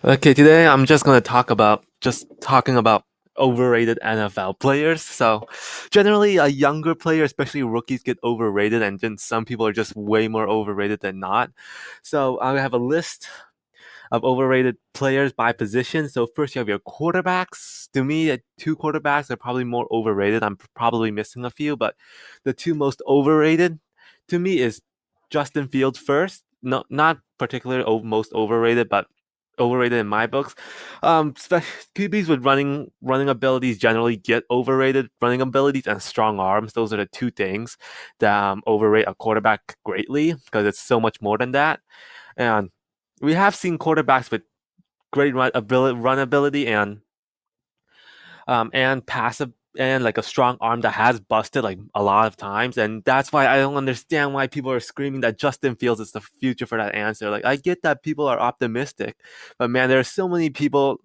Okay, today I'm just gonna talking about overrated NFL players. So, generally, a younger player, especially rookies, get overrated, and then some people are just way more overrated than not. So, I have a list of overrated players by position. So, first you have your quarterbacks. To me, two quarterbacks are probably more overrated. I'm probably missing a few, but the two most overrated to me is Justin Fields first. No, not particularly most overrated, but overrated in my books. QBs with running abilities generally get overrated. Running abilities and strong arms; those are the two things that overrate a quarterback greatly because it's so much more than that. And we have seen quarterbacks with great run ability and passive and like a strong arm that has busted like a lot of times, and that's why I don't understand why people are screaming that Justin Fields is the future for that answer. Like I get that people are optimistic, but man, there are so many people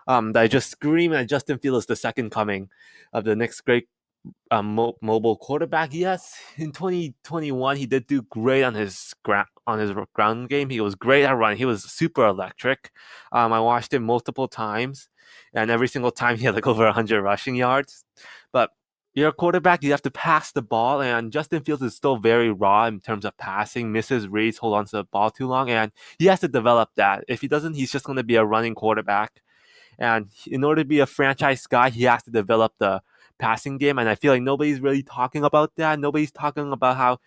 that just scream that Justin Fields is the second coming of the next great mobile quarterback. Yes, in 2021 he did do great on his ground game. He was great at running. He was super electric. I watched him multiple times, and every single time he had like over 100 rushing yards. But you're a quarterback, you have to pass the ball, and Justin Fields is still very raw in terms of passing, misses reads, hold on to the ball too long, and he has to develop that. If he doesn't, he's just going to be a running quarterback. And in order to be a franchise guy, he has to develop the passing game. And I feel like nobody's really talking about that. Nobody's talking about how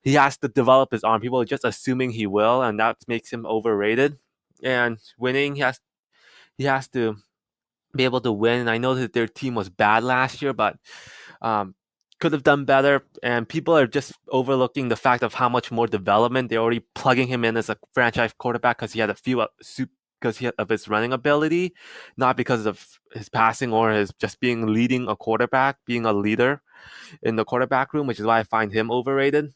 he has to develop his arm. People are just assuming he will, and that makes him overrated. And winning, he has to be able to win. And I know that their team was bad last year, but um, could have done better. And people are just overlooking the fact of how much more development they're already plugging him in as a franchise quarterback because he had a few because of his running ability, not because of his passing or his just being leading a quarterback, being a leader in the quarterback room, which is why I find him overrated.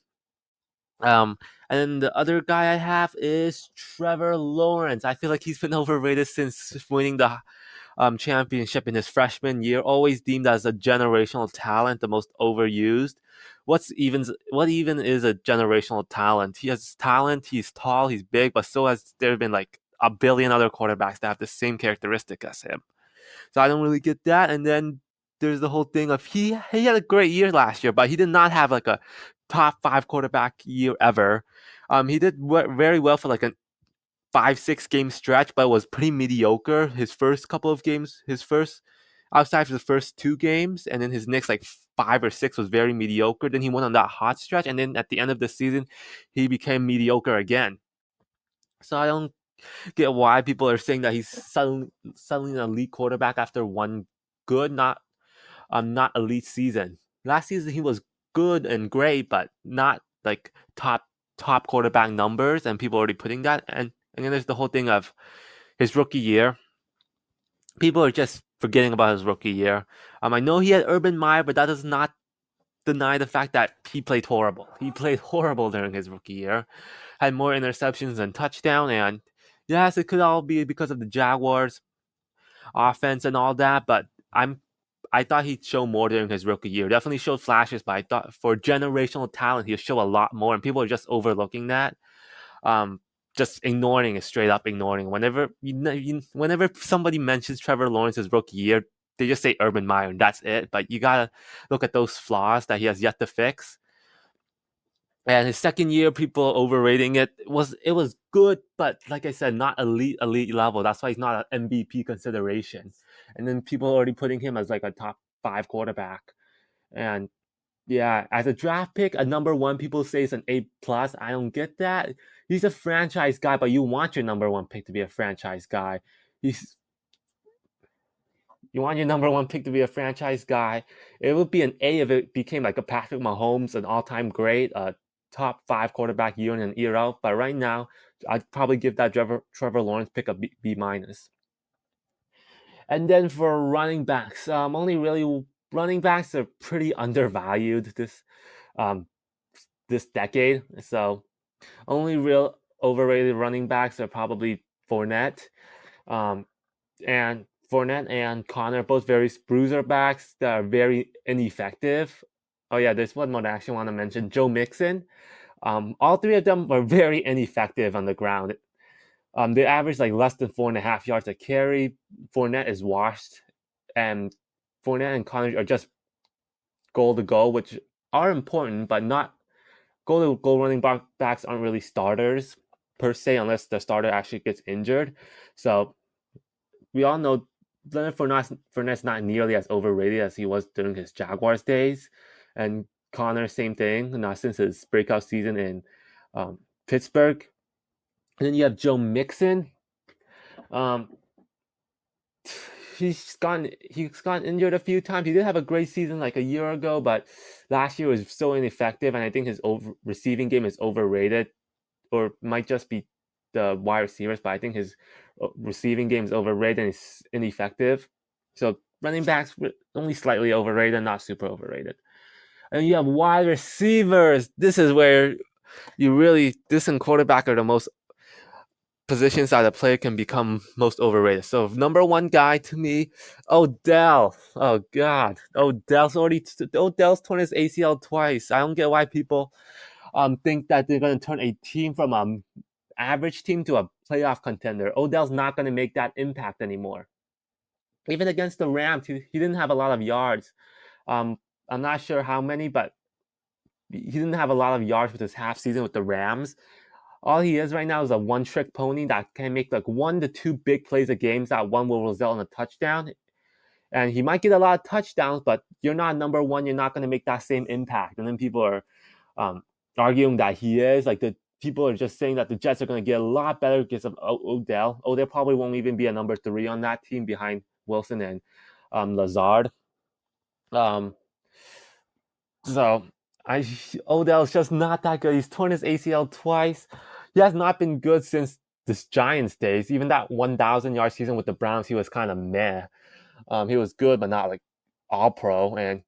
Um, and then the other guy I have is Trevor Lawrence. I feel like he's been overrated since winning the championship in his freshman year. Always deemed as a generational talent, the most overused. What even is a generational talent? He has talent. He's tall. He's big, but so has there been like a billion other quarterbacks that have the same characteristic as him. So I don't really get that. And then there's the whole thing of he had a great year last year, but he did not have like a top five quarterback year ever. He did very well for like a 5 6 game stretch, but was pretty mediocre. His first couple of games, his first outside of the first 2 games, and then his next like 5 or 6 was very mediocre. Then he went on that hot stretch, and then at the end of the season, he became mediocre again. So I don't get why people are saying that he's suddenly an elite quarterback after one good, not elite season. Last season he was good and great, but not like top quarterback numbers, and people are already putting that. And then there's the whole thing of his rookie year. People are just forgetting about his rookie year. I know he had Urban Meyer, but that does not deny the fact that he played horrible. He played horrible during his rookie year, had more interceptions than touchdown, and yes, it could all be because of the Jaguars offense and all that, but I thought he'd show more during his rookie year. Definitely showed flashes, but I thought for generational talent, he'll show a lot more, and people are just overlooking that. Um, just ignoring it, straight up ignoring. Whenever somebody mentions Trevor Lawrence's rookie year, they just say Urban Meyer, and that's it. But you gotta look at those flaws that he has yet to fix. And his second year, people overrating it. It was good, but like I said, not elite level. That's why he's not an MVP consideration. And then people are already putting him as like a top five quarterback. And yeah, as a draft pick, a number one, people say it's an A+. I don't get that. He's a franchise guy, but you want your number one pick to be a franchise guy. He's You want your number one pick to be a franchise guy. It would be an A if it became like a Patrick Mahomes, an all-time great, top five quarterback year in and year out. But right now, I'd probably give that Trevor Lawrence pick a B minus. And then for running backs, only really running backs are pretty undervalued um this decade. So only real overrated running backs are probably Fournette. Um, and Fournette and Connor, both very bruiser backs that are very ineffective. Oh yeah, there's one more that I actually want to mention: Joe Mixon. All three of them were very ineffective on the ground. They average like less than 4.5 yards a carry. Fournette is washed, and Fournette and Connor are just goal to goal, which are important, but not goal to goal running backs aren't really starters per se unless the starter actually gets injured. So we all know Leonard Fournette's not nearly as overrated as he was during his Jaguars days, and Connor same thing. Not since his breakout season in Pittsburgh. And then you have Joe Mixon. Um, he's gotten injured a few times. He did have a great season like a year ago, but last year was so ineffective, and I think his receiving game is overrated, or might just be the wide receivers. But I think his receiving game is overrated and it's ineffective. So running backs only slightly overrated, not super overrated. And you have wide receivers. This is where you really this and quarterback are the most positions that a player can become most overrated. So number one guy to me, Odell. Oh God, Odell's torn his ACL twice. I don't get why people think that they're gonna turn a team from average team to a playoff contender. Odell's not gonna make that impact anymore. Even against the Rams, he didn't have a lot of yards. Um, I'm not sure how many, but he didn't have a lot of yards with his half season with the Rams. All he is right now is a one-trick pony that can make like 1 to 2 big plays a game. That one will result in a touchdown, and he might get a lot of touchdowns. But you're not number one. You're not going to make that same impact. And then people are um, arguing that he is. Like the people are just saying that the Jets are going to get a lot better because of Odell. Odell probably won't even be a number 3 on that team behind Wilson and Lazard. Um, So I Odell's just not that good. He's torn his ACL twice. He has not been good since this Giants days. Even that 1,000-yard season with the Browns, he was kind of meh. He was good, but not like all pro. And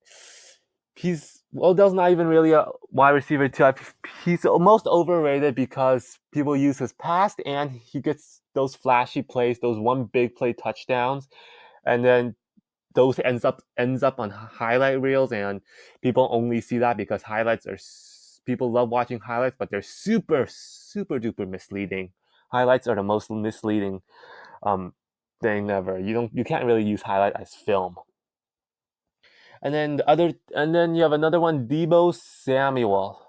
he's Odell's not even really a wide receiver type. He's most overrated because people use his past and he gets those flashy plays, those one big play touchdowns, and then those ends up on highlight reels, and people only see that because highlights are people love watching highlights, but they're super duper misleading. Highlights are the most misleading um thing ever. You can't really use highlight as film. And then you have another one, Debo Samuel.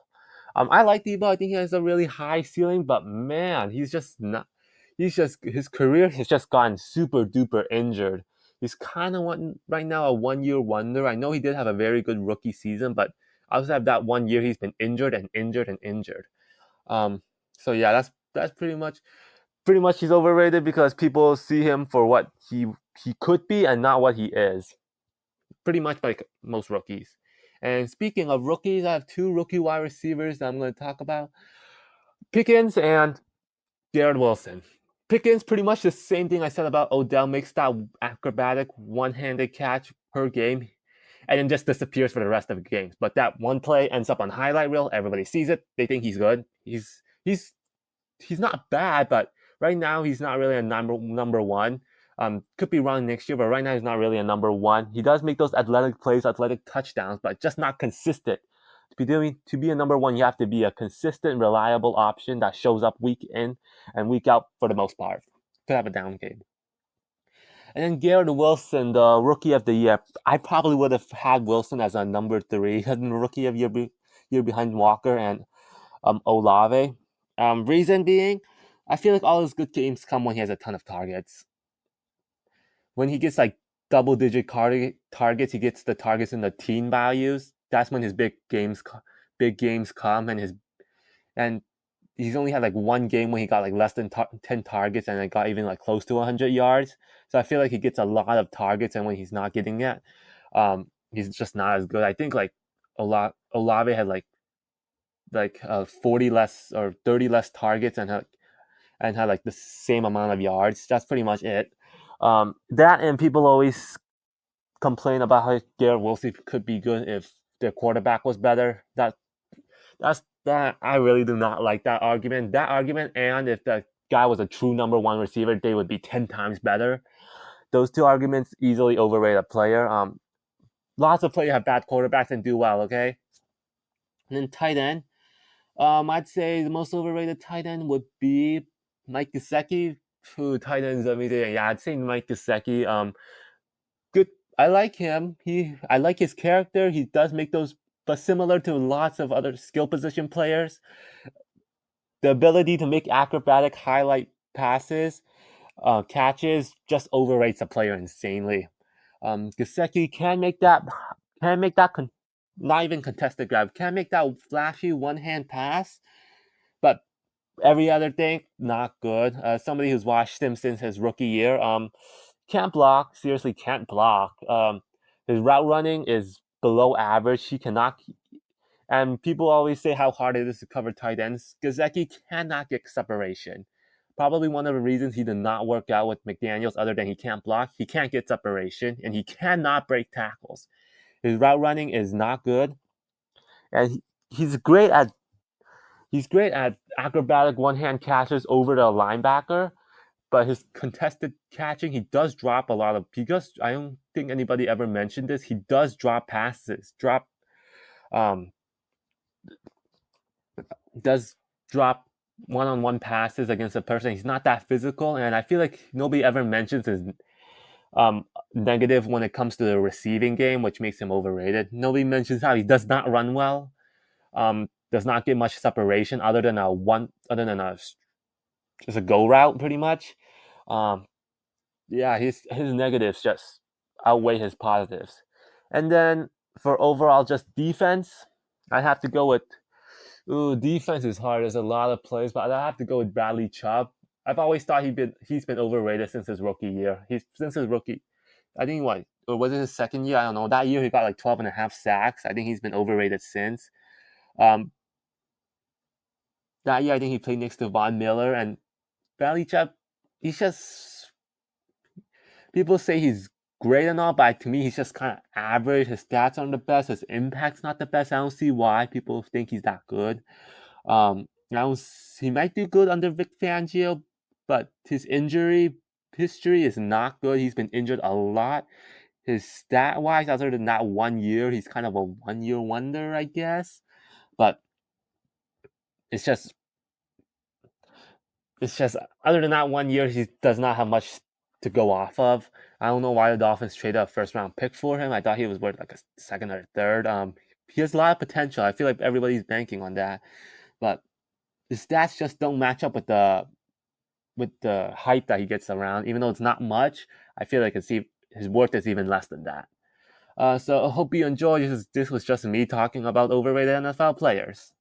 I like Debo. I think he has a really high ceiling, but man, he's just not. He's just his career has just gotten super duper injured. He's kind of one right now a 1 year wonder. I know he did have a very good rookie season, but outside of that 1 year, he's been injured and injured and injured. Um, so yeah, that's pretty much he's overrated because people see him for what he could be and not what he is. Pretty much like most rookies. And speaking of rookies, I have two rookie wide receivers that I'm going to talk about: Pickens and Garrett Wilson. Pickens, pretty much the same thing I said about Odell, makes that acrobatic one-handed catch per game and then just disappears for the rest of the games. But that one play ends up on highlight reel. Everybody sees it. They think he's good. He's not bad, but right now he's not really a number one. Could be wrong next year, but right now he's not really a number one. He does make those athletic plays, athletic touchdowns, but just not consistent. To be a number one, you have to be a consistent, reliable option that shows up week in and week out for the most part. Could have a down game. And then Garrett Wilson, the rookie of the year. I probably would have had Wilson as a number 3, rookie of year behind Walker and Olave. Reason being, I feel like all his good games come when he has a ton of targets. When he gets like double-digit targets, he gets the targets in the teen values. That's when his big games come, and he's only had like one game when he got like less than 10 targets and it got even like close to 100 yards. So I feel like he gets a lot of targets, and when he's not getting it, he's just not as good. I think like Olave had like 40 less or 30 less targets and had like the same amount of yards. That's pretty much it. That and people always complain about how Garrett Wilson could be good if their quarterback was better. That I really do not like that argument. That argument, and if the guy was a true number one receiver, they would be 10 times better. Those two arguments easily overrate a player. Lots of players have bad quarterbacks and do well. Okay, and then tight end. I'd say the most overrated tight end would be Mike Gesicki, who tight ends everything. Yeah, I'd say Mike Gesicki. Good. I like him. I like his character. He does make those, but similar to lots of other skill position players, the ability to make acrobatic highlight passes, catches, just overrates a player insanely. Gesicki can make that not even contested grab, can make that flashy one hand pass, but every other thing not good. Somebody who's watched him since his rookie year, can't block. Seriously, can't block. His route running is below average. He cannot. And people always say how hard it is to cover tight ends. Gesicki cannot get separation. Probably one of the reasons he did not work out with McDaniels, other than he can't block, he can't get separation, and he cannot break tackles. His route running is not good, and he's great at acrobatic one hand catches over the linebacker. But his contested catching, he does drop a lot of. He does. I don't think anybody ever mentioned this. He does drop passes. Um, does drop one-on-one passes against a person. He's not that physical, and I feel like nobody ever mentions his negative when it comes to the receiving game, which makes him overrated. Nobody mentions how he does not run well. Does not get much separation other than a just a go route pretty much. Um, yeah, his negatives just outweigh his positives. And then for overall just defense, I have to go with. Ooh, defense is hard. There's a lot of plays, but I have to go with Bradley Chubb. I've always thought he's been overrated since his rookie year. He's since his rookie, I think what or was it his second year? I don't know. That year he got like 12 and a half sacks. I think he's been overrated since. Um, that year I think he played next to Von Miller and Bradley Chubb. He's just people say he's great and all, but to me he's just kind of average. His stats aren't the best. His impact's not the best. I don't see why people think he's that good. Now he might do good under Vic Fangio, but his injury history is not good. He's been injured a lot. His stat wise, other than that 1 year, he's kind of a 1 year wonder, I guess. But it's just it's just other than that 1 year, he does not have much to go off of. I don't know why the Dolphins traded a first round pick for him. I thought he was worth like a second or third. He has a lot of potential. I feel like everybody's banking on that, but the stats just don't match up with the hype that he gets around. Even though it's not much, I feel like his worth is even less than that. So I hope you enjoyed. This was just me talking about overrated NFL players.